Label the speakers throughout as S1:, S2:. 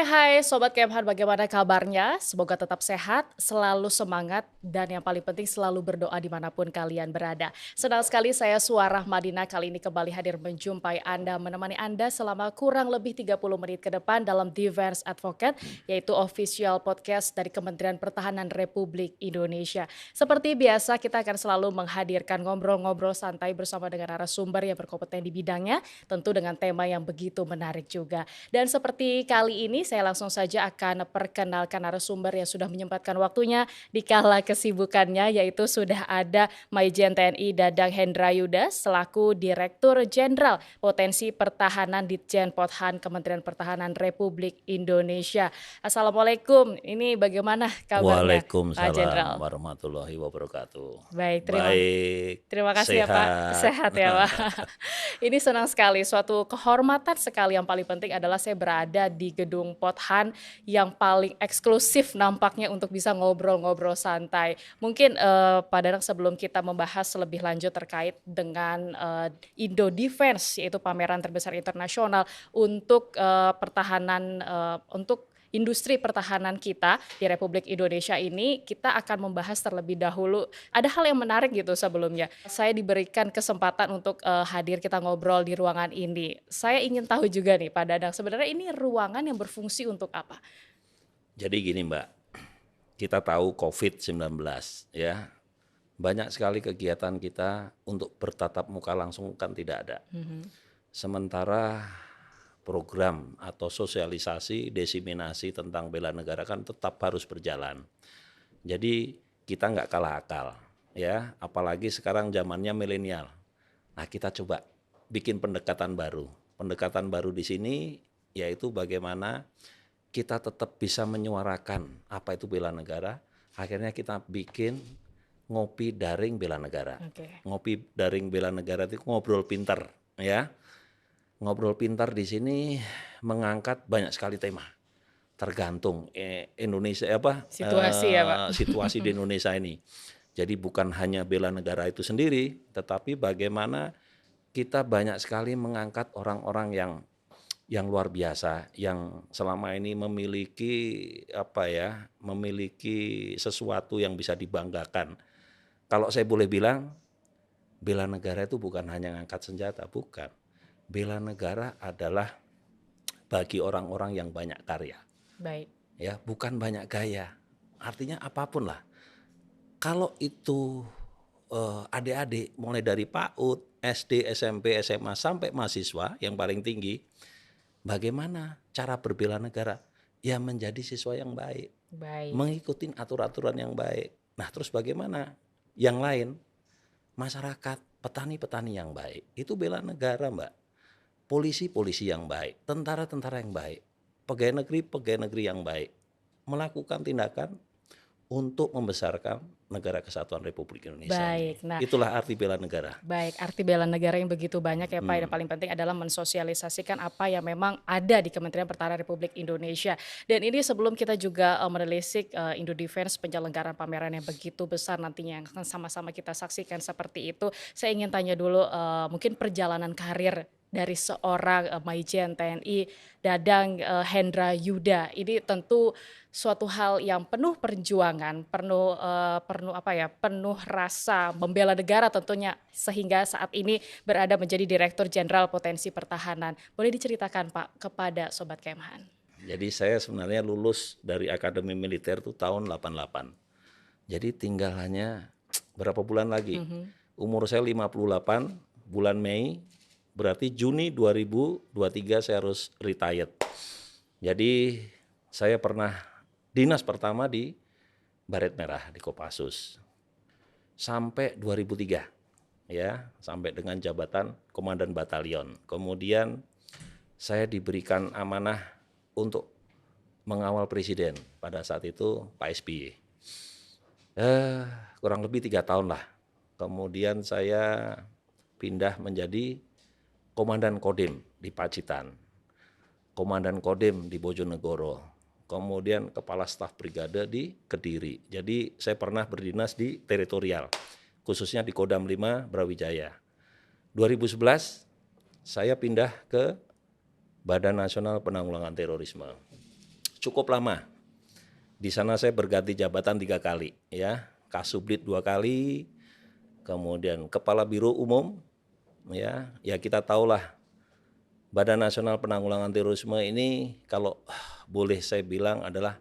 S1: Hai Sobat Kemhan, bagaimana kabarnya? Semoga tetap sehat, selalu semangat, dan yang paling penting selalu berdoa dimanapun kalian berada. Senang sekali saya Suara Madinah kali ini kembali hadir menjumpai Anda, menemani Anda selama kurang lebih 30 menit ke depan dalam Defense Advocate, yaitu official podcast dari Kementerian Pertahanan Republik Indonesia. Seperti biasa kita akan selalu menghadirkan ngobrol-ngobrol santai bersama dengan narasumber yang berkompeten di bidangnya, tentu dengan tema yang begitu menarik juga. Dan seperti kali ini saya langsung saja akan perkenalkan narasumber yang sudah menyempatkan waktunya di kala kesibukannya, yaitu sudah ada Maijen TNI Dadang Hendra Yuda selaku Direktur Jenderal Potensi Pertahanan Ditjen Pothan Kementerian Pertahanan Republik Indonesia. Assalamualaikum, ini bagaimana kabarnya Pak
S2: Waalaikumsalam
S1: Jenderal?
S2: warahmatullahi wabarakatuh.
S1: Baik,
S2: Baik,
S1: terima kasih ya Pak,
S2: sehat.
S1: sehat ya Pak. Ini senang sekali, suatu kehormatan sekali. Yang paling penting adalah saya berada di gedung Pothan yang paling eksklusif nampaknya untuk bisa ngobrol-ngobrol santai. Mungkin Pak Danang, sebelum kita membahas lebih lanjut terkait dengan Indo Defense, yaitu pameran terbesar internasional untuk pertahanan, untuk industri pertahanan kita di Republik Indonesia ini, kita akan membahas terlebih dahulu. Ada hal yang menarik gitu sebelumnya. Saya diberikan kesempatan untuk hadir kita ngobrol di ruangan ini. Saya ingin tahu juga nih Pak Dadang, sebenarnya ini ruangan yang berfungsi untuk apa?
S2: Jadi gini Mbak, kita tahu COVID-19 ya, banyak sekali kegiatan kita untuk bertatap muka langsung kan tidak ada. Sementara program atau sosialisasi, diseminasi tentang bela negara kan tetap harus berjalan. Jadi kita nggak kalah akal ya, apalagi sekarang zamannya milenial. Nah kita coba bikin pendekatan baru. Pendekatan baru di sini yaitu bagaimana kita tetap bisa menyuarakan apa itu bela negara. Akhirnya kita bikin ngopi daring bela negara. Ngopi daring bela negara itu ngobrol pintar ya. Ngobrol pintar di sini mengangkat banyak sekali tema. Tergantung Indonesia
S1: Situasi ya Pak.
S2: situasi di Indonesia ini. Jadi bukan hanya bela negara itu sendiri, tetapi bagaimana kita banyak sekali mengangkat orang-orang yang luar biasa, yang selama ini memiliki sesuatu yang bisa dibanggakan. Kalau saya boleh bilang, bela negara itu bukan hanya ngangkat senjata, bukan. Bela negara adalah bagi orang-orang yang banyak karya.
S1: Baik.
S2: Ya, bukan banyak gaya. Artinya apapun lah. Kalau itu adik-adik mulai dari PAUD, SD, SMP, SMA sampai mahasiswa yang paling tinggi, bagaimana cara berbela negara? Ya menjadi siswa yang baik. Mengikuti aturan-aturan yang baik. Nah, terus bagaimana? Yang lain, masyarakat, petani-petani yang baik. Itu bela negara, Mbak. Polisi-polisi yang baik, tentara-tentara yang baik, pegawai negeri yang baik, melakukan tindakan untuk membesarkan negara kesatuan Republik Indonesia.
S1: Baik, nah
S2: itulah arti bela negara.
S1: Baik, arti bela negara yang begitu banyak ya Pak. Yang paling penting adalah mensosialisasikan apa yang memang ada di Kementerian Pertahanan Republik Indonesia. Dan ini sebelum kita juga menelisik Indo Defense, penyelenggaraan pameran yang begitu besar nantinya yang akan sama-sama kita saksikan seperti itu. Saya ingin tanya dulu mungkin perjalanan karir dari seorang Maijen TNI Dadang Hendra Yuda. Ini tentu suatu hal yang penuh perjuangan, penuh rasa membela negara tentunya, sehingga saat ini berada menjadi Direktur Jenderal Potensi Pertahanan. Boleh diceritakan Pak kepada Sobat Kemhan?
S2: Jadi saya sebenarnya lulus dari Akademi Militer itu tahun 88. Jadi tinggal hanya berapa bulan lagi. Umur saya 58, bulan Mei, berarti Juni 2023 saya harus retired. Jadi saya pernah dinas pertama di Baret Merah di Kopassus sampai 2003 ya, sampai dengan jabatan komandan batalion. Kemudian saya diberikan amanah untuk mengawal presiden pada saat itu Pak SBY. Kurang lebih 3 tahun lah. Kemudian saya pindah menjadi Komandan Kodim di Pacitan, Komandan Kodim di Bojonegoro, kemudian kepala staf brigade di Kediri. Jadi saya pernah berdinas di teritorial, khususnya di Kodam 5 Brawijaya. 2011 saya pindah ke Badan Nasional Penanggulangan Terorisme. Cukup lama. Di sana saya berganti jabatan 3 kali, ya. Kasubdit 2 kali, kemudian Kepala Biro Umum, ya kita tahulah Badan Nasional Penanggulangan Terorisme ini kalau boleh saya bilang adalah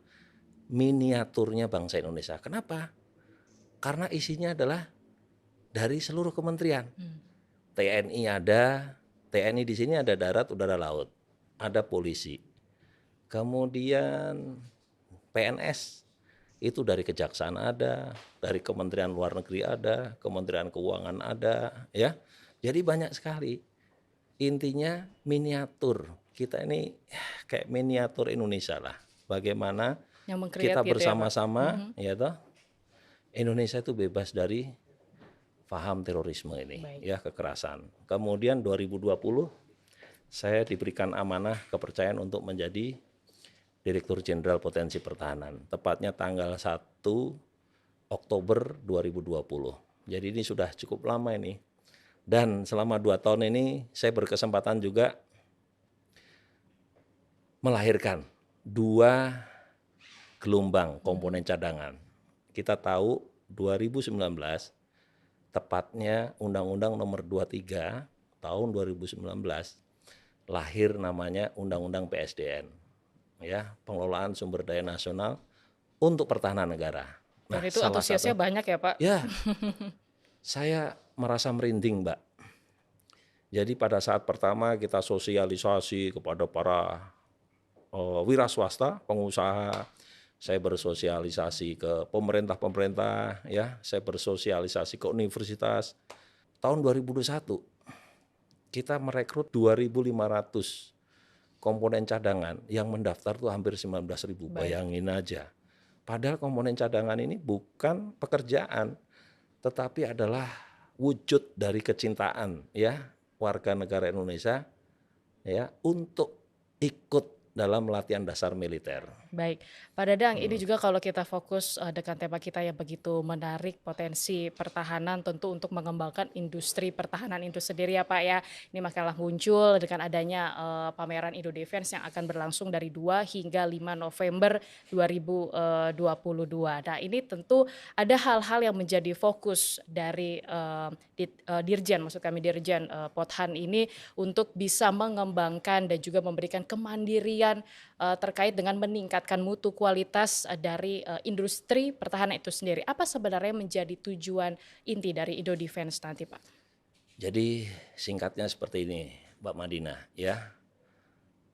S2: miniaturnya bangsa Indonesia. Kenapa? Karena isinya adalah dari seluruh kementerian. TNI ada, TNI di sini ada darat, udara, laut, ada polisi. Kemudian PNS itu dari Kejaksaan ada, dari Kementerian Luar Negeri ada, Kementerian Keuangan ada, ya. Jadi banyak sekali. Intinya miniatur. Kita ini kayak miniatur Indonesia lah. Bagaimana
S1: Yang
S2: kita
S1: meng-create gitu ya, Pak?
S2: bersama-sama, ya toh, Indonesia itu bebas dari paham terorisme ini,
S1: Baik.
S2: ya kekerasan. Kemudian 2020 saya diberikan amanah kepercayaan untuk menjadi Direktur Jenderal Potensi Pertahanan, tepatnya tanggal 1 Oktober 2020. Jadi ini sudah cukup lama ini. Dan selama 2 tahun ini saya berkesempatan juga melahirkan 2 gelombang komponen cadangan. Kita tahu 2019 tepatnya Undang-Undang Nomor 23 tahun 2019 lahir namanya Undang-Undang PSDN, ya, Pengelolaan Sumber Daya Nasional untuk Pertahanan Negara.
S1: Dan itu antusiasnya banyak ya, Pak?
S2: Ya, saya merasa merinding, Mbak. Jadi pada saat pertama kita sosialisasi kepada para wira swasta, pengusaha, saya bersosialisasi ke pemerintah, ya, saya bersosialisasi ke universitas. Tahun 2021 kita merekrut 2.500 komponen cadangan, yang mendaftar tuh hampir 19.000, bayangin aja. Padahal komponen cadangan ini bukan pekerjaan, tetapi adalah wujud dari kecintaan, ya, warga negara Indonesia, ya, untuk ikut dalam latihan dasar militer.
S1: Baik, Pak Dadang, ini juga kalau kita fokus dengan tema kita yang begitu menarik, potensi pertahanan tentu untuk mengembangkan industri pertahanan itu sendiri ya Pak ya. Ini makalah muncul dengan adanya pameran Indo Defense yang akan berlangsung dari 2 hingga 5 November 2022. Nah ini tentu ada hal-hal yang menjadi fokus dari Dirjen, maksud kami Dirjen Pothan ini untuk bisa mengembangkan dan juga memberikan kemandirian terkait dengan meningkatkan mutu kualitas dari industri pertahanan itu sendiri. Apa sebenarnya menjadi tujuan inti dari Indo Defense nanti, Pak?
S2: Jadi singkatnya seperti ini, Mbak Madinah, ya.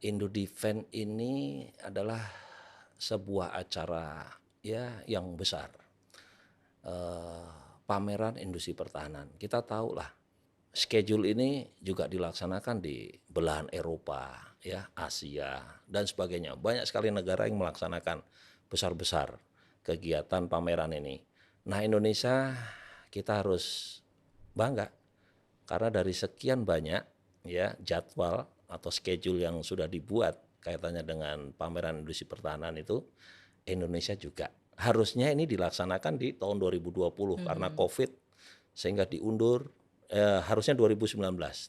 S2: Indo Defense ini adalah sebuah acara, ya, yang besar. Pameran industri pertahanan. Kita tahu lah, schedule ini juga dilaksanakan di belahan Eropa, ya, Asia dan sebagainya. Banyak sekali negara yang melaksanakan besar-besar kegiatan pameran ini. Nah, Indonesia kita harus bangga karena dari sekian banyak, ya, jadwal atau schedule yang sudah dibuat kaitannya dengan pameran industri pertahanan itu, Indonesia juga harusnya ini dilaksanakan di tahun 2020 karena Covid sehingga diundur. Harusnya 2019,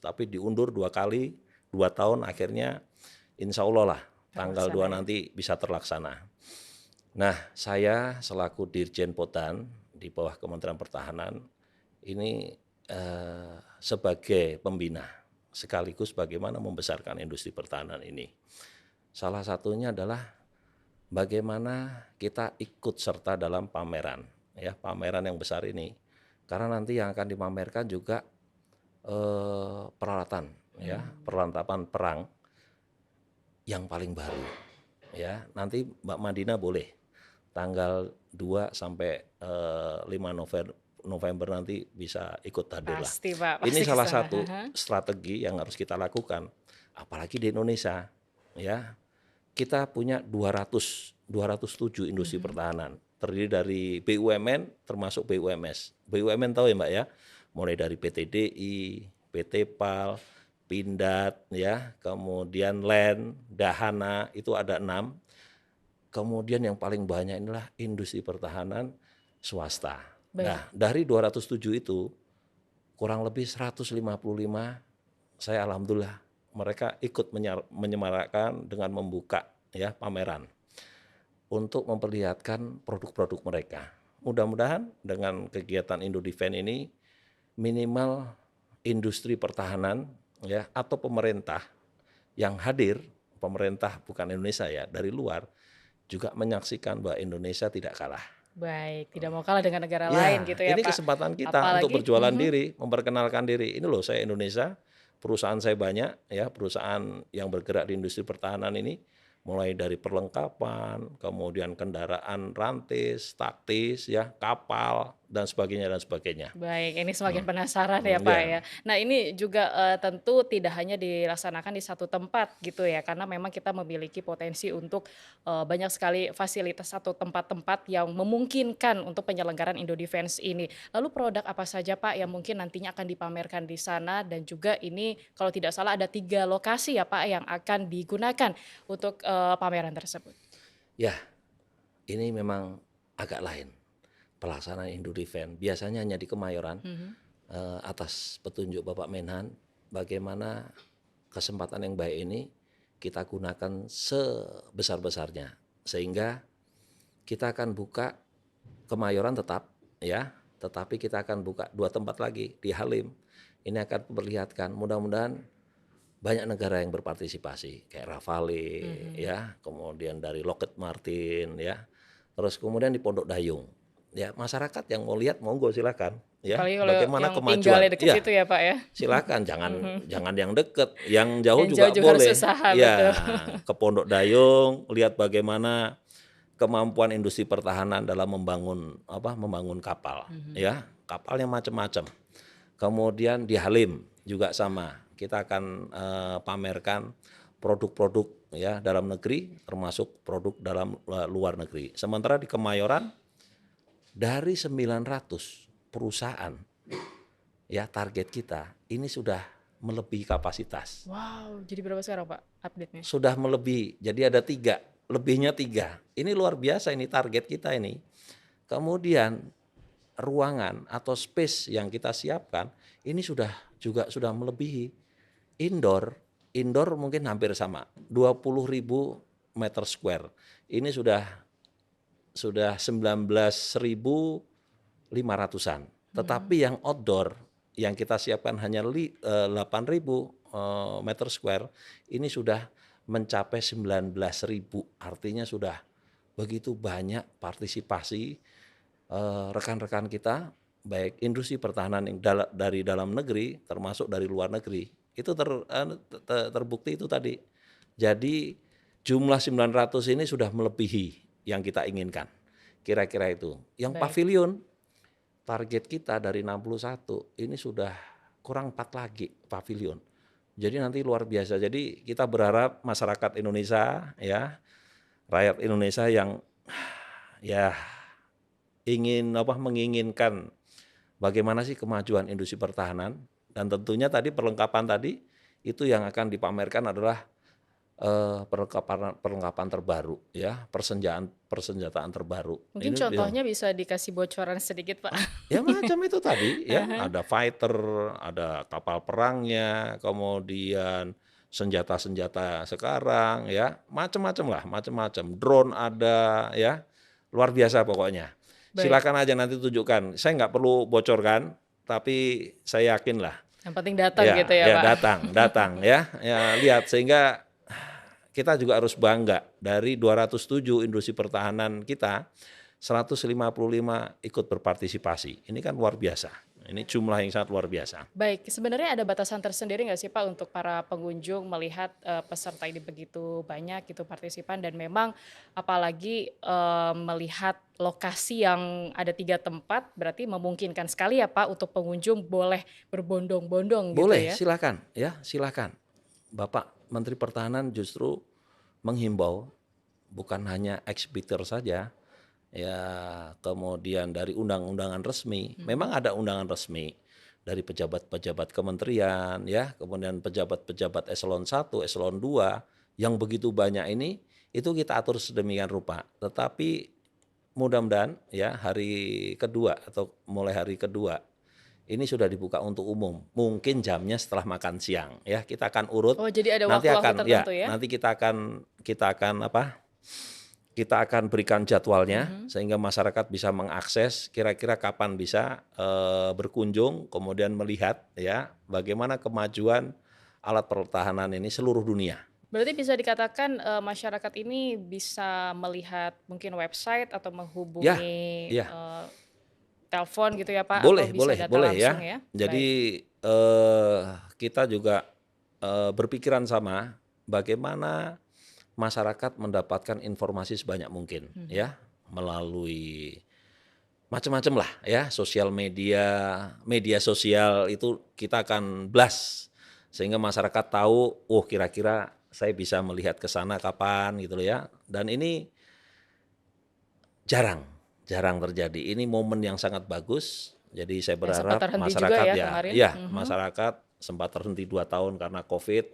S2: tapi diundur 2 kali, 2 tahun, akhirnya insya Allah lah tanggal 2 nanti bisa terlaksana. Nah, saya selaku Dirjen Pothan di bawah Kementerian Pertahanan ini sebagai pembina sekaligus bagaimana membesarkan industri pertahanan ini. Salah satunya adalah bagaimana kita ikut serta dalam pameran, ya, pameran yang besar ini. Karena nanti yang akan dipamerkan juga peralatan, ya, perlengkapan perang yang paling baru, ya. Nanti Mbak Madinah boleh tanggal 2 sampai 5 November nanti bisa ikut hadir lah.
S1: Pasti, Pak.
S2: Ini
S1: Pasti
S2: salah
S1: kesana.
S2: satu strategi yang harus kita lakukan, apalagi di Indonesia, ya. Kita punya 207 industri pertahanan, terdiri dari BUMN termasuk BUMS. BUMN tahu ya Mbak ya, mulai dari PT DI, PT PAL, Pindad, ya, kemudian LAN, Dahana, itu ada 6. kemudian yang paling banyak inilah industri pertahanan swasta.
S1: Baik.
S2: Nah, dari 207 itu kurang lebih 155 saya alhamdulillah mereka ikut menyemarakkan dengan membuka ya pameran untuk memperlihatkan produk-produk mereka. Mudah-mudahan dengan kegiatan Indodefense ini minimal industri pertahanan ya atau pemerintah yang hadir, pemerintah bukan Indonesia ya, dari luar juga menyaksikan bahwa Indonesia tidak kalah.
S1: Baik, tidak mau kalah dengan negara
S2: Ya,
S1: lain gitu ya
S2: ini
S1: Pak.
S2: kesempatan kita untuk
S1: Apalagi
S2: berjualan diri, memperkenalkan diri. Ini loh saya Indonesia, perusahaan saya banyak ya, perusahaan yang bergerak di industri pertahanan ini mulai dari perlengkapan, kemudian kendaraan rantis, taktis ya, kapal dan sebagainya dan sebagainya.
S1: baik, ini semakin penasaran ya Pak
S2: Ya.
S1: ya. Nah ini juga tentu tidak hanya dilaksanakan di satu tempat gitu ya, karena memang kita memiliki potensi untuk banyak sekali fasilitas atau tempat-tempat yang memungkinkan untuk penyelenggaraan Indodefense ini. Lalu produk apa saja Pak yang mungkin nantinya akan dipamerkan di sana, dan juga ini kalau tidak salah ada 3 lokasi ya Pak yang akan digunakan untuk pameran tersebut.
S2: Ya, ini memang agak lain pelaksanaan Indodefense. Biasanya hanya di Kemayoran atas petunjuk Bapak Menhan, bagaimana kesempatan yang baik ini kita gunakan sebesar-besarnya sehingga kita akan buka Kemayoran tetap ya, tetapi kita akan buka 2 tempat lagi di Halim. Ini akan memperlihatkan mudah-mudahan banyak negara yang berpartisipasi kayak Rafale ya, kemudian dari Lockheed Martin ya, terus kemudian di Pondok Dayung ya, masyarakat yang mau lihat monggo silakan ya,
S1: Apalagi kalau
S2: bagaimana
S1: yang tinggalnya
S2: kemajuan
S1: dekat
S2: ya,
S1: situ ya Pak ya.
S2: silakan jangan yang deket, yang jauh
S1: Yang
S2: juga
S1: jauh juga harus
S2: boleh
S1: usaha,
S2: ya,
S1: betul.
S2: ke Pondok Dayung lihat bagaimana kemampuan industri pertahanan dalam membangun kapal ya, kapal yang macam-macam. Kemudian di Halim juga sama, kita akan pamerkan produk-produk ya dalam negeri termasuk produk dalam luar negeri. Sementara di Kemayoran dari 900 perusahaan ya target kita ini sudah melebihi kapasitas.
S1: Wow, jadi berapa sekarang Pak update-nya?
S2: Sudah melebihi, jadi ada 3, lebihnya 3. Ini luar biasa ini target kita ini. Kemudian ruangan atau space yang kita siapkan ini sudah melebihi indoor mungkin hampir sama 20.000 meter square. Ini sudah 19.500-an. Tetapi yang outdoor yang kita siapkan hanya 8.000 meter square ini sudah mencapai 19.000. Artinya sudah begitu banyak partisipasi rekan-rekan kita, baik industri pertahanan yang dari dalam negeri termasuk dari luar negeri. Itu terbukti itu tadi. Jadi jumlah 900 ini sudah melebihi yang kita inginkan. Kira-kira itu. Yang
S1: Baik.
S2: pavilion target kita dari 61 ini sudah kurang 4 lagi pavilion. Jadi nanti luar biasa. Jadi kita berharap masyarakat Indonesia ya, rakyat Indonesia yang ya menginginkan bagaimana sih kemajuan industri pertahanan, dan tentunya tadi perlengkapan tadi itu yang akan dipamerkan adalah perlengkapan terbaru ya, persenjataan terbaru.
S1: Mungkin
S2: Ini
S1: contohnya bisa dikasih bocoran sedikit Pak.
S2: ya macam itu tadi ya, ada fighter, ada kapal perangnya, kemudian senjata-senjata sekarang ya, macam-macam drone ada ya, luar biasa pokoknya.
S1: Baik.
S2: Silakan aja nanti tunjukkan. Saya nggak perlu bocorkan, tapi saya yakin lah.
S1: Yang penting datang
S2: Ya,
S1: gitu ya Pak.
S2: datang ya lihat, sehingga kita juga harus bangga dari 207 industri pertahanan kita, 155 ikut berpartisipasi. Ini kan luar biasa. Ini jumlah yang sangat luar biasa.
S1: Baik, sebenarnya ada batasan tersendiri nggak sih Pak untuk para pengunjung melihat peserta ini begitu banyak gitu partisipan, dan memang apalagi melihat lokasi yang ada 3 tempat, berarti memungkinkan sekali ya Pak untuk pengunjung boleh berbondong-bondong gitu
S2: Boleh,
S1: ya?
S2: silakan. Bapak Menteri Pertahanan justru menghimbau bukan hanya ekshibitor saja, ya kemudian dari undang-undangan resmi, memang ada undangan resmi dari pejabat-pejabat kementerian ya, kemudian pejabat-pejabat eselon 1, eselon 2 yang begitu banyak ini itu kita atur sedemikian rupa. Tetapi mudah-mudahan ya hari kedua atau mulai hari kedua ini sudah dibuka untuk umum. Mungkin jamnya setelah makan siang ya. Kita akan urut.
S1: Oh, jadi ada
S2: Nanti
S1: waktu-waktu
S2: akan ya,
S1: tertentu ya?
S2: nanti kita akan apa? Kita akan berikan jadwalnya sehingga masyarakat bisa mengakses kira-kira kapan bisa berkunjung, kemudian melihat ya bagaimana kemajuan alat pertahanan ini seluruh dunia.
S1: Berarti bisa dikatakan masyarakat ini bisa melihat mungkin website atau
S2: Ya,
S1: menghubungi
S2: ya,
S1: telepon gitu ya Pak, atau
S2: boleh,
S1: bisa
S2: boleh,
S1: datang
S2: boleh
S1: langsung
S2: ya.
S1: ya? Baik.
S2: Jadi kita juga berpikiran sama bagaimana masyarakat mendapatkan informasi sebanyak mungkin ya melalui macam-macam lah ya, sosial media, media sosial itu kita akan blast sehingga masyarakat tahu, oh kira-kira saya bisa melihat ke sana kapan gitu loh ya. Dan ini jarang, jarang terjadi. Ini momen yang sangat bagus. Jadi saya
S1: Yang sempat
S2: berharap
S1: terhenti juga
S2: masyarakat
S1: ya
S2: ya,
S1: kemarin?
S2: ya masyarakat sempat terhenti 2 tahun karena COVID.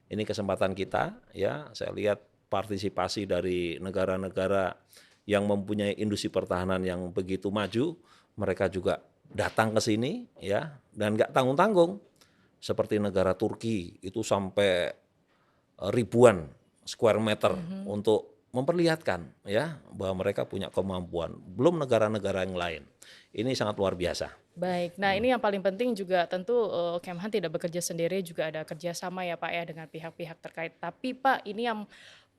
S2: Ini kesempatan kita ya. Saya lihat partisipasi dari negara-negara yang mempunyai industri pertahanan yang begitu maju, mereka juga datang ke sini ya dan nggak tanggung-tanggung. Seperti negara Turki itu sampai ribuan square meter untuk memperlihatkan ya bahwa mereka punya kemampuan. Belum negara-negara yang lain. Ini sangat luar biasa.
S1: Baik, nah ini yang paling penting juga tentu Kemhan tidak bekerja sendiri, juga ada kerjasama ya Pak ya dengan pihak-pihak terkait. Tapi Pak, ini yang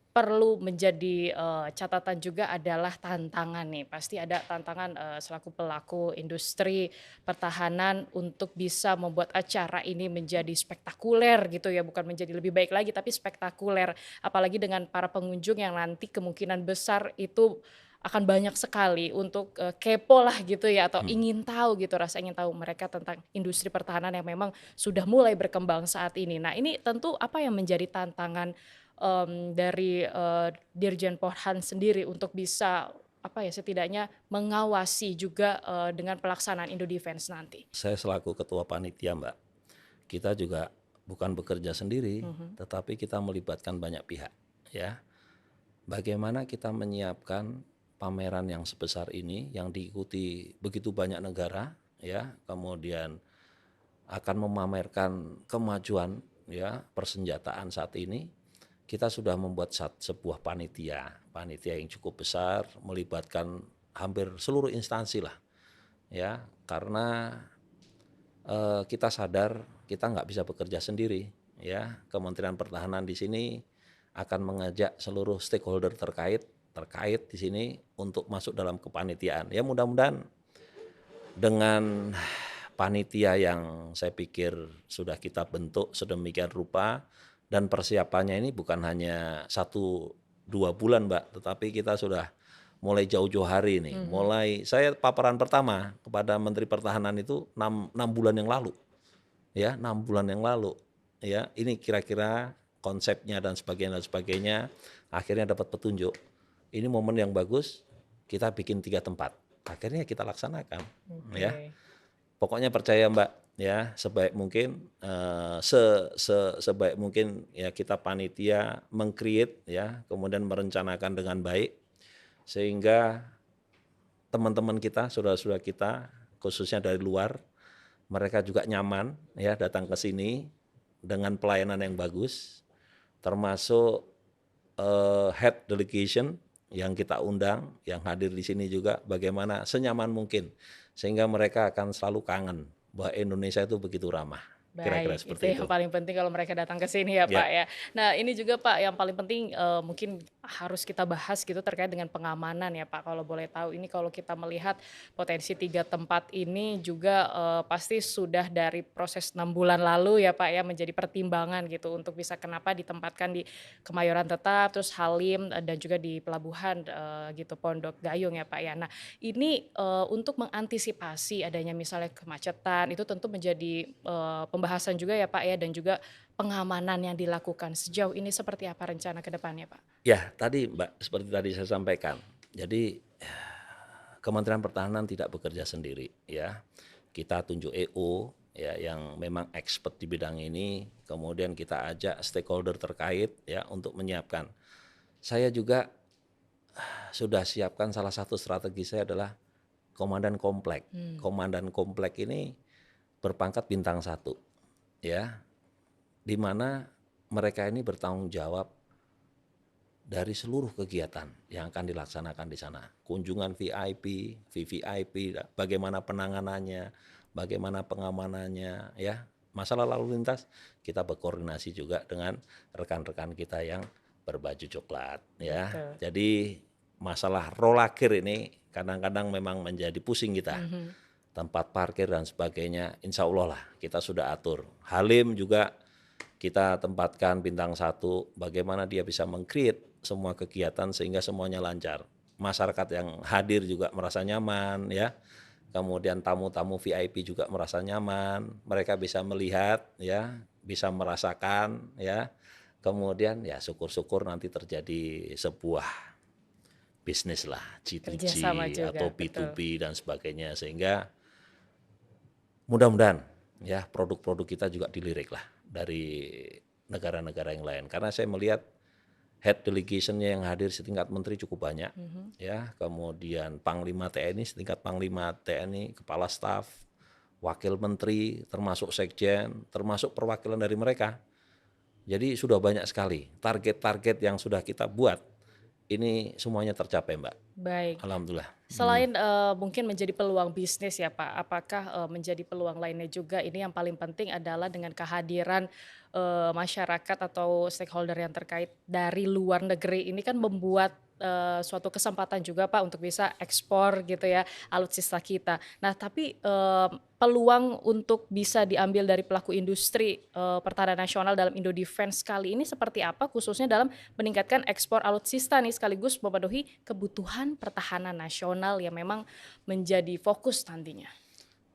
S1: perlu menjadi catatan juga adalah tantangan nih. Pasti ada tantangan selaku pelaku industri pertahanan untuk bisa membuat acara ini menjadi spektakuler gitu ya, bukan menjadi lebih baik lagi tapi spektakuler. Apalagi dengan para pengunjung yang nanti kemungkinan besar itu akan banyak sekali untuk kepo lah gitu ya, atau ingin tahu gitu, rasa ingin tahu mereka tentang industri pertahanan yang memang sudah mulai berkembang saat ini. Nah ini tentu apa yang menjadi tantangan dari Dirjen Porhan sendiri untuk bisa apa ya setidaknya mengawasi juga dengan pelaksanaan Indo Defense nanti.
S2: Saya selaku ketua panitia Mbak, kita juga bukan bekerja sendiri, tetapi kita melibatkan banyak pihak ya. Bagaimana kita menyiapkan pameran yang sebesar ini yang diikuti begitu banyak negara ya, kemudian akan memamerkan kemajuan ya persenjataan saat ini. Kita sudah membuat sebuah panitia yang cukup besar melibatkan hampir seluruh instansi lah ya, karena kita sadar kita nggak bisa bekerja sendiri ya. Kementerian Pertahanan di sini akan mengajak seluruh stakeholder terkait di sini untuk masuk dalam kepanitiaan. Ya mudah-mudahan dengan panitia yang saya pikir sudah kita bentuk sedemikian rupa dan persiapannya ini bukan hanya 1-2 bulan Mbak, tetapi kita sudah mulai jauh-jauh hari ini. Mulai saya paparan pertama kepada Menteri Pertahanan itu 6 bulan yang lalu. Ya, 6 bulan yang lalu. Ya, ini kira-kira konsepnya dan sebagainya akhirnya dapat petunjuk. Ini momen yang bagus, kita bikin 3 tempat. Akhirnya kita laksanakan ya. Pokoknya percaya Mbak ya, sebaik mungkin sebaik mungkin ya kita panitia meng-create ya, kemudian merencanakan dengan baik sehingga teman-teman kita, saudara-saudara kita khususnya dari luar, mereka juga nyaman ya datang ke sini dengan pelayanan yang bagus, termasuk head delegation yang kita undang, yang hadir di sini juga bagaimana senyaman mungkin sehingga mereka akan selalu kangen bahwa Indonesia itu begitu ramah. Kira-kira
S1: Baik, itu
S2: seperti itu.
S1: yang paling penting kalau mereka datang ke sini ya
S2: Ya.
S1: Pak ya. Nah ini juga Pak yang paling penting mungkin harus kita bahas gitu terkait dengan pengamanan ya Pak. Kalau boleh tahu ini kalau kita melihat potensi 3 tempat ini juga pasti sudah dari proses 6 bulan lalu ya Pak ya menjadi pertimbangan gitu untuk bisa kenapa ditempatkan di Kemayoran tetap, terus Halim dan juga di pelabuhan gitu Pondok Gayung ya Pak ya. Nah ini untuk mengantisipasi adanya misalnya kemacetan itu tentu menjadi pembahasan juga ya Pak ya, dan juga pengamanan yang dilakukan sejauh ini seperti apa rencana ke depannya Pak?
S2: Ya, tadi Mbak, seperti tadi saya sampaikan. Jadi Kementerian Pertahanan tidak bekerja sendiri ya. Kita tunjuk EO ya yang memang expert di bidang ini, kemudian kita ajak stakeholder terkait ya untuk menyiapkan. Saya juga sudah siapkan salah satu strategi saya adalah komandan komplek. Komandan komplek ini berpangkat bintang 1, ya, di mana mereka ini bertanggung jawab dari seluruh kegiatan yang akan dilaksanakan di sana. Kunjungan VIP, VVIP, bagaimana penanganannya, bagaimana pengamanannya, ya. Masalah lalu lintas kita berkoordinasi juga dengan rekan-rekan kita yang berbaju coklat, ya.
S1: Betul.
S2: Jadi masalah rolakir ini kadang-kadang memang menjadi pusing kita. Tempat parkir dan sebagainya, insya Allah lah kita sudah atur. Halim juga kita tempatkan bintang 1, bagaimana dia bisa meng-create semua kegiatan sehingga semuanya lancar. Masyarakat yang hadir juga merasa nyaman, ya. Kemudian tamu-tamu VIP juga merasa nyaman, mereka bisa melihat, ya, bisa merasakan, ya. Kemudian ya syukur-syukur nanti terjadi sebuah bisnis lah, G2G
S1: Kerjasama
S2: atau
S1: juga, betul.
S2: B2B dan sebagainya, sehingga mudah-mudahan ya produk-produk kita juga dilirik lah dari negara-negara yang lain. Karena saya melihat head delegation-nya yang hadir setingkat menteri cukup banyak, ya. Kemudian Panglima TNI setingkat Panglima TNI, Kepala Staf, Wakil Menteri, termasuk Sekjen, termasuk perwakilan dari mereka. Jadi sudah banyak sekali target-target yang sudah kita buat. Ini semuanya tercapai, Mbak.
S1: Baik.
S2: Alhamdulillah.
S1: Selain mungkin menjadi peluang bisnis ya Pak, apakah menjadi peluang lainnya juga ini yang paling penting adalah dengan kehadiran masyarakat atau stakeholder yang terkait dari luar negeri ini kan membuat suatu kesempatan juga Pak untuk bisa ekspor gitu ya alutsista kita. Nah tapi peluang untuk bisa diambil dari pelaku industri pertahanan nasional dalam Indo Defense kali ini seperti apa khususnya dalam meningkatkan ekspor alutsista nih sekaligus memenuhi kebutuhan pertahanan nasional yang memang menjadi fokus nantinya.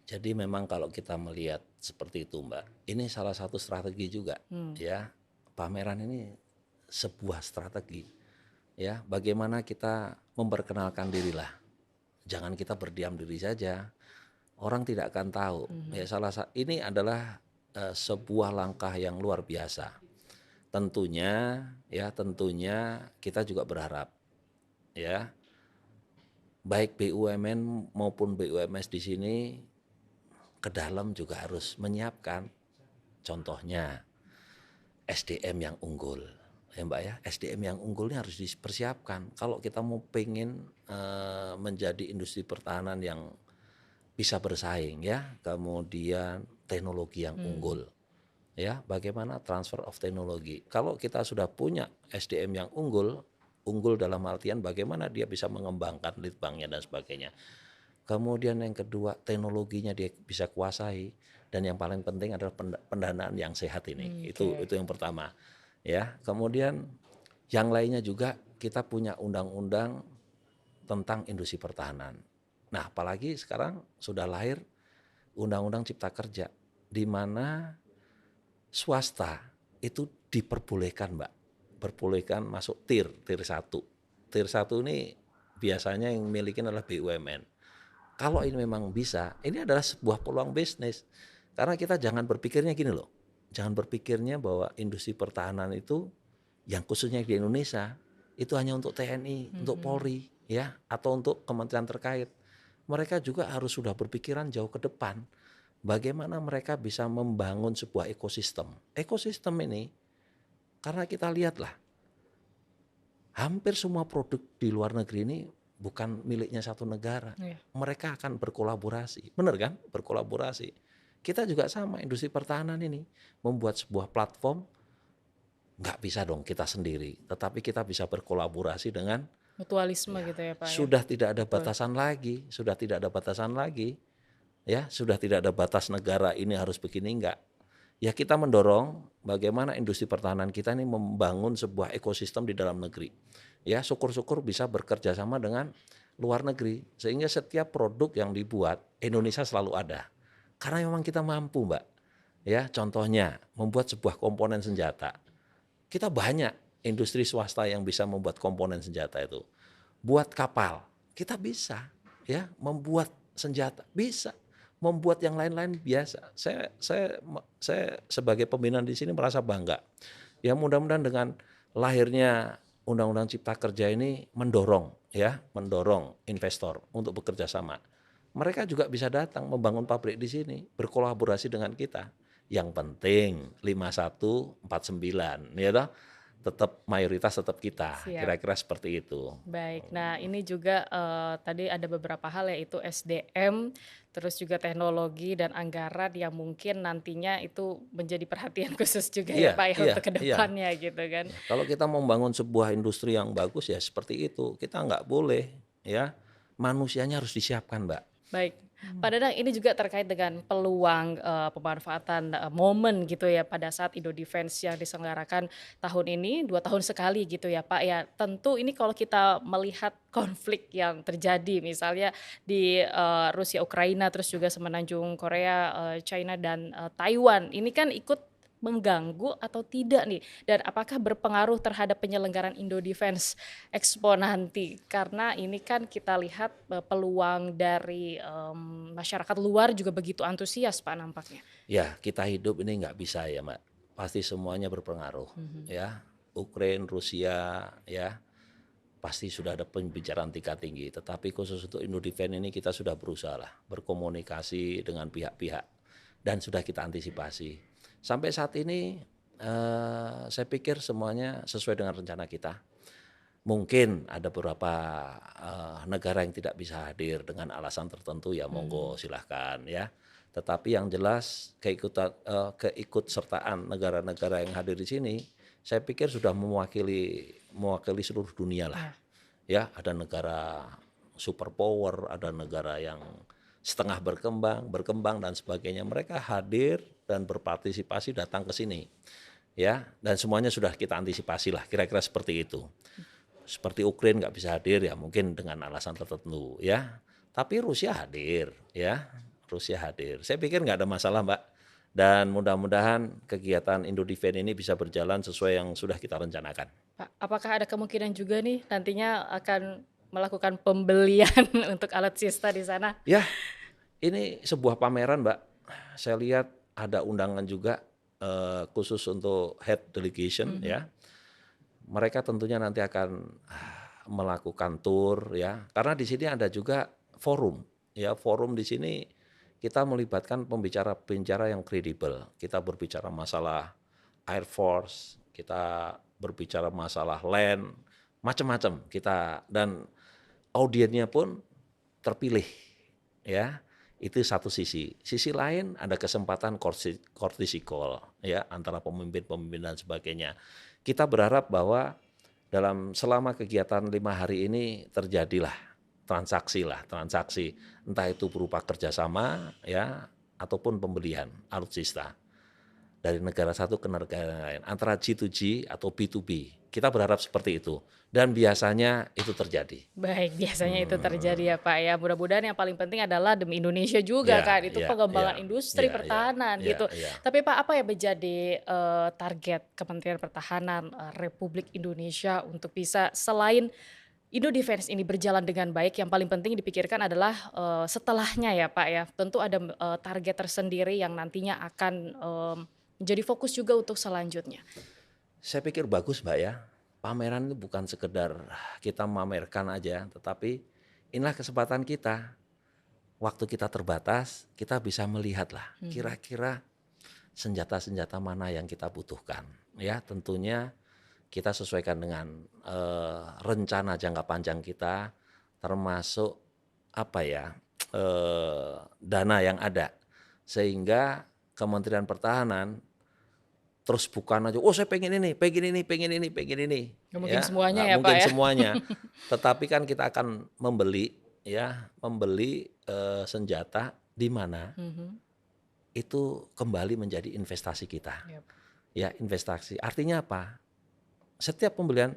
S2: Jadi memang kalau kita melihat seperti itu, Mbak, ini salah satu strategi juga, ya. Pameran ini sebuah strategi, ya. Bagaimana kita memperkenalkan dirilah. Jangan kita berdiam diri saja. Orang tidak akan tahu. Ya ini adalah sebuah langkah yang luar biasa. Tentunya kita juga berharap, ya, baik BUMN maupun BUMS di sini ke dalam juga harus menyiapkan, contohnya SDM yang unggul, ya Mbak ya. SDM yang unggulnya harus dipersiapkan. Kalau kita mau pengen menjadi industri pertahanan yang bisa bersaing, ya, kemudian teknologi yang unggul, ya, bagaimana transfer of teknologi. Kalau kita sudah punya SDM yang unggul dalam artian bagaimana dia bisa mengembangkan litbangnya dan sebagainya. Kemudian yang kedua, teknologinya dia bisa kuasai, dan yang paling penting adalah pendanaan yang sehat ini. Itu yang pertama, ya. Kemudian yang lainnya juga kita punya undang-undang tentang industri pertahanan. Nah, apalagi sekarang sudah lahir Undang-Undang Cipta Kerja di mana swasta itu diperbolehkan, Mbak. Perbolehkan masuk tier 1. Tier 1 ini biasanya yang milikin adalah BUMN. Kalau ini memang bisa, ini adalah sebuah peluang bisnis. Karena kita jangan berpikirnya gini loh. Jangan berpikirnya bahwa industri pertahanan itu yang khususnya di Indonesia itu hanya untuk TNI, untuk Polri, ya, atau untuk kementerian terkait. Mereka juga harus sudah berpikiran jauh ke depan. Bagaimana mereka bisa membangun sebuah ekosistem. Ekosistem ini karena kita lihatlah hampir semua produk di luar negeri ini bukan miliknya satu negara. Mereka akan berkolaborasi. Benar kan? Berkolaborasi. Kita juga sama, industri pertahanan ini membuat sebuah platform, nggak bisa dong kita sendiri. Tetapi kita bisa berkolaborasi dengan
S1: Mutualisme gitu ya Pak ya.
S2: sudah tidak ada batasan lagi. Ya, sudah tidak ada batas negara ini harus begini, enggak. Ya kita mendorong bagaimana industri pertahanan kita ini membangun sebuah ekosistem di dalam negeri. Ya syukur-syukur bisa bekerja sama dengan luar negeri. Sehingga setiap produk yang dibuat Indonesia selalu ada. Karena memang kita mampu, Mbak. Ya contohnya membuat sebuah komponen senjata. Kita banyak industri swasta yang bisa membuat komponen senjata itu. Buat kapal, kita bisa. Ya membuat senjata, bisa. Membuat yang lain-lain biasa. Saya sebagai pembinaan di sini merasa bangga. Ya mudah-mudahan dengan lahirnya Undang-Undang Cipta Kerja ini mendorong investor untuk bekerja sama. Mereka juga bisa datang membangun pabrik di sini, berkolaborasi dengan kita. Yang penting 5149, ya toh, tetap mayoritas tetap kita,
S1: Siap.
S2: kira-kira seperti itu.
S1: Baik, nah ini juga tadi ada beberapa hal yaitu SDM, terus juga teknologi dan anggaran yang mungkin nantinya itu menjadi perhatian khusus juga ya
S2: Iya,
S1: Pak ya
S2: iya,
S1: untuk ke
S2: iya.
S1: depannya gitu kan.
S2: Ya, kalau kita membangun sebuah industri yang bagus ya seperti itu. Kita nggak boleh ya, manusianya harus disiapkan, Mbak.
S1: Baik, Pak Dadang ini juga terkait dengan peluang pemanfaatan momen gitu ya pada saat Indo Defense yang diselenggarakan tahun ini 2 tahun sekali gitu ya Pak ya. Tentu ini kalau kita melihat konflik yang terjadi misalnya di Rusia Ukraina terus juga semenanjung Korea, China dan Taiwan ini kan ikut mengganggu atau tidak nih? Dan apakah berpengaruh terhadap penyelenggaraan Indo Defense Expo nanti? Karena ini kan kita lihat peluang dari masyarakat luar juga begitu antusias Pak nampaknya.
S2: Ya, kita hidup ini nggak bisa ya, Mbak. Pasti semuanya berpengaruh, ya. Ukraina, Rusia, ya, pasti sudah ada pembicaraan tingkat tinggi. Tetapi khusus untuk Indo Defense ini kita sudah berusaha lah berkomunikasi dengan pihak-pihak dan sudah kita antisipasi. Sampai saat ini saya pikir semuanya sesuai dengan rencana kita. Mungkin ada beberapa negara yang tidak bisa hadir dengan alasan tertentu ya monggo silahkan ya. Tetapi yang jelas keikutsertaan negara-negara yang hadir di sini, saya pikir sudah mewakili seluruh dunia lah. Ya, ada negara superpower, ada negara yang setengah berkembang dan sebagainya. Mereka hadir dan berpartisipasi datang ke sini. Ya, dan semuanya sudah kita antisipasi lah, kira-kira seperti itu. Seperti Ukraina nggak bisa hadir ya mungkin dengan alasan tertentu ya. Tapi Rusia hadir ya, Rusia hadir. Saya pikir nggak ada masalah Mbak. Dan mudah-mudahan kegiatan Indo Defense ini bisa berjalan sesuai yang sudah kita rencanakan.
S1: Pak, apakah ada kemungkinan juga nih nantinya akan melakukan pembelian untuk alutsista di sana?
S2: Ya, ini sebuah pameran Mbak. Saya lihat ada undangan juga khusus untuk head delegation ya. Mereka tentunya nanti akan melakukan tour ya. Karena di sini ada juga forum ya. Forum di sini kita melibatkan pembicara-pembicara yang kredibel. Kita berbicara masalah Air Force, kita berbicara masalah land, macam-macam kita dan audiennya pun terpilih ya. Itu satu sisi. Sisi lain ada kesempatan courtesy call ya antara pemimpin-pemimpin dan sebagainya. Kita berharap bahwa selama kegiatan 5 hari ini terjadilah transaksi entah itu berupa kerjasama ya ataupun pembelian alutsista dari negara satu ke negara lain antara G2G atau B2B. Kita berharap seperti itu dan biasanya itu terjadi.
S1: Baik, biasanya itu terjadi ya Pak ya. Mudah-mudahan yang paling penting adalah demi Indonesia juga
S2: Ya,
S1: kan, itu
S2: ya,
S1: pengembangan
S2: ya,
S1: industri
S2: ya, ya,
S1: pertahanan
S2: ya,
S1: gitu.
S2: ya.
S1: Tapi Pak, apa yang menjadi target Kementerian Pertahanan Republik Indonesia untuk bisa selain Indo Defense ini berjalan dengan baik, yang paling penting dipikirkan adalah setelahnya ya Pak ya. Tentu ada target tersendiri yang nantinya akan menjadi fokus juga untuk selanjutnya.
S2: Saya pikir bagus Mbak ya. Pameran itu bukan sekedar kita memamerkan aja, tetapi inilah kesempatan kita. Waktu kita terbatas, kita bisa melihatlah kira-kira senjata-senjata mana yang kita butuhkan. Ya, tentunya kita sesuaikan dengan rencana jangka panjang kita, termasuk dana yang ada, sehingga Kementerian Pertahanan terus bukan aja, oh saya pengen ini.
S1: Nggak mungkin
S2: Ya,
S1: semuanya
S2: nggak
S1: ya Pak
S2: mungkin
S1: ya.
S2: semuanya. Tetapi kan kita akan membeli senjata di mana itu kembali menjadi investasi kita.
S1: Yap.
S2: Ya, investasi. Artinya apa? Setiap pembelian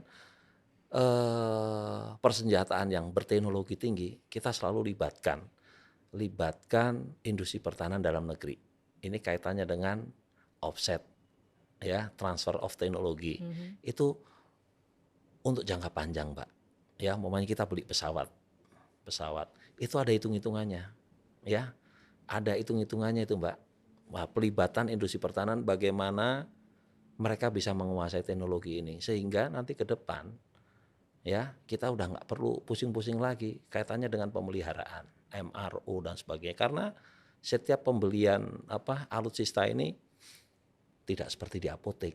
S2: persenjataan yang berteknologi tinggi, kita selalu libatkan industri pertahanan dalam negeri. Ini kaitannya dengan offset, ya, transfer of teknologi. Itu untuk jangka panjang, Mbak. Ya, umpamanya kita beli pesawat, itu ada hitung-hitungannya, ya, ada hitung-hitungannya itu, Mbak. Wah, pelibatan industri pertahanan bagaimana mereka bisa menguasai teknologi ini sehingga nanti ke depan ya kita udah nggak perlu pusing-pusing lagi kaitannya dengan pemeliharaan, MRO dan sebagainya. Karena setiap pembelian alutsista ini tidak seperti di apotek.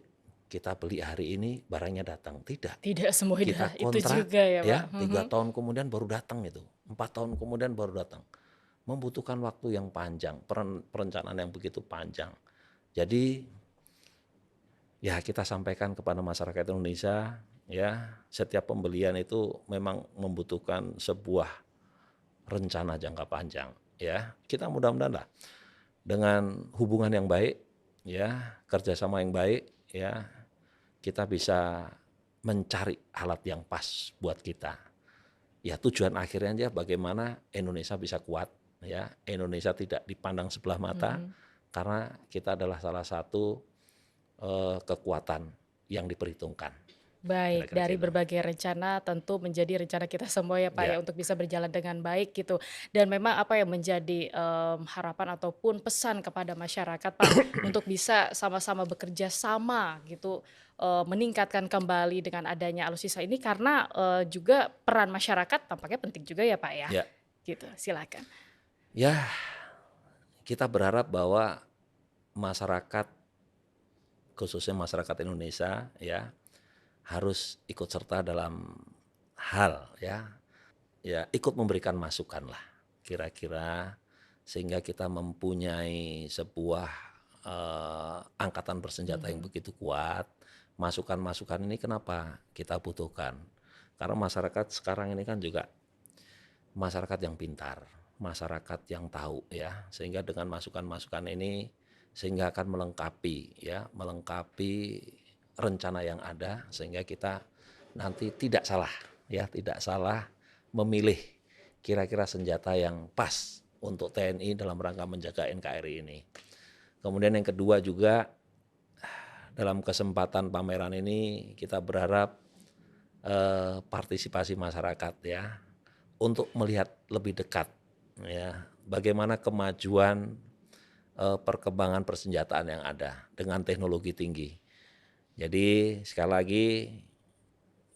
S2: Kita beli hari ini barangnya datang, tidak.
S1: Tidak semudah
S2: Kita
S1: itu
S2: kontrak
S1: juga ya Pak.
S2: ya 3 tahun kemudian baru datang itu, 4 tahun kemudian baru datang. Membutuhkan waktu yang panjang, perencanaan yang begitu panjang. Jadi ya kita sampaikan kepada masyarakat Indonesia ya, setiap pembelian itu memang membutuhkan sebuah rencana jangka panjang ya. Kita mudah-mudahan lah dengan hubungan yang baik ya, kerjasama yang baik ya, kita bisa mencari alat yang pas buat kita. Ya tujuan akhirnya aja bagaimana Indonesia bisa kuat ya, Indonesia tidak dipandang sebelah mata karena kita adalah salah satu kekuatan yang diperhitungkan.
S1: Baik,
S2: Kira-kira
S1: dari
S2: gitu.
S1: berbagai rencana tentu menjadi rencana kita semua ya Pak ya
S2: Ya,
S1: untuk bisa berjalan dengan baik gitu. Dan memang apa yang menjadi harapan ataupun pesan kepada masyarakat Pak untuk bisa sama-sama bekerja sama gitu, meningkatkan kembali dengan adanya alutsista ini karena juga peran masyarakat tampaknya penting juga ya Pak ya.
S2: ya,
S1: Gitu, silakan.
S2: ya kita berharap bahwa masyarakat khususnya masyarakat Indonesia ya harus ikut serta dalam hal ya ikut memberikan masukan lah kira-kira sehingga kita mempunyai sebuah angkatan bersenjata yang begitu kuat. Masukan-masukan ini kenapa kita butuhkan? Karena masyarakat sekarang ini kan juga masyarakat yang pintar, masyarakat yang tahu ya, sehingga dengan masukan-masukan ini sehingga akan melengkapi rencana yang ada sehingga kita nanti tidak salah memilih kira-kira senjata yang pas untuk TNI dalam rangka menjaga NKRI ini. Kemudian yang kedua juga dalam kesempatan pameran ini kita berharap partisipasi masyarakat ya untuk melihat lebih dekat ya bagaimana kemajuan perkembangan persenjataan yang ada dengan teknologi tinggi. Jadi sekali lagi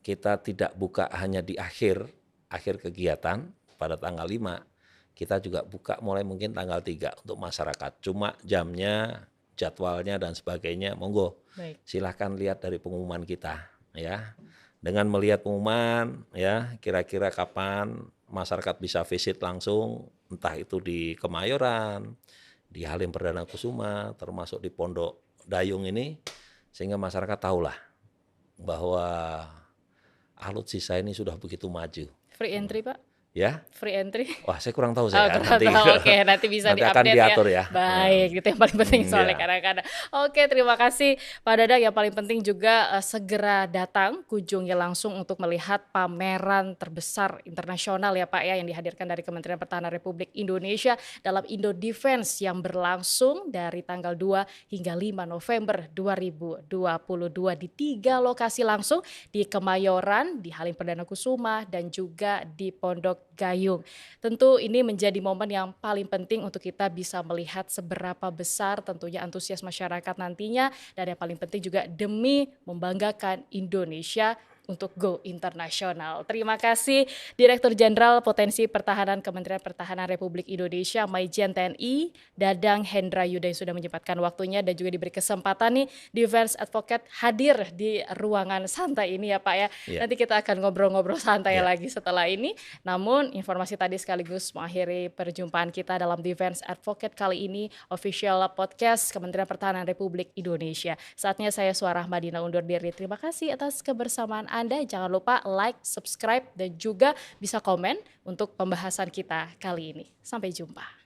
S2: kita tidak buka hanya di akhir kegiatan pada tanggal 5, kita juga buka mulai mungkin tanggal 3 untuk masyarakat. Cuma jamnya, jadwalnya dan sebagainya monggo.
S1: Baik.
S2: Silahkan lihat dari pengumuman kita ya. Dengan melihat pengumuman ya kira-kira kapan masyarakat bisa visit langsung entah itu di Kemayoran, di Halim Perdana Kusuma, termasuk di Pondok Dayung ini sehingga masyarakat tahulah bahwa alutsista ini sudah begitu maju.
S1: Free entry Pak?
S2: Ya,
S1: Free entry?
S2: wah saya kurang tahu
S1: Oh,
S2: saya
S1: kurang tahu. Oke, nanti bisa
S2: nanti akan
S1: diupdate ya.
S2: diatur ya.
S1: Baik, itu yang paling penting soalnya
S2: Ya.
S1: kadang-kadang. Oke, terima kasih Pak Dadang. Yang paling penting juga segera datang, kunjungi langsung untuk melihat pameran terbesar internasional ya Pak ya yang dihadirkan dari Kementerian Pertahanan Republik Indonesia dalam Indo Defense yang berlangsung dari tanggal 2 hingga 5 November 2022 di 3 lokasi langsung di Kemayoran, di Halim Perdana Kusuma dan juga di Pondok Gayung. Tentu ini menjadi momen yang paling penting untuk kita bisa melihat seberapa besar tentunya antusias masyarakat nantinya dan yang paling penting juga demi membanggakan Indonesia untuk go internasional. Terima kasih Direktur Jenderal Potensi Pertahanan Kementerian Pertahanan Republik Indonesia Majen TNI Dadang Hendra Yuda yang sudah menyempatkan waktunya dan juga diberi kesempatan nih Defense Advocate hadir di ruangan santai ini ya Pak ya.
S2: Ya.
S1: Nanti kita akan ngobrol-ngobrol santai
S2: Ya.
S1: lagi setelah ini. Namun informasi tadi sekaligus mengakhiri perjumpaan kita dalam Defense Advocate kali ini official podcast Kementerian Pertahanan Republik Indonesia. Saatnya saya Suara Madina undur diri. Terima kasih atas kebersamaan Anda. Jangan lupa like, subscribe dan juga bisa komen untuk pembahasan kita kali ini. Sampai jumpa.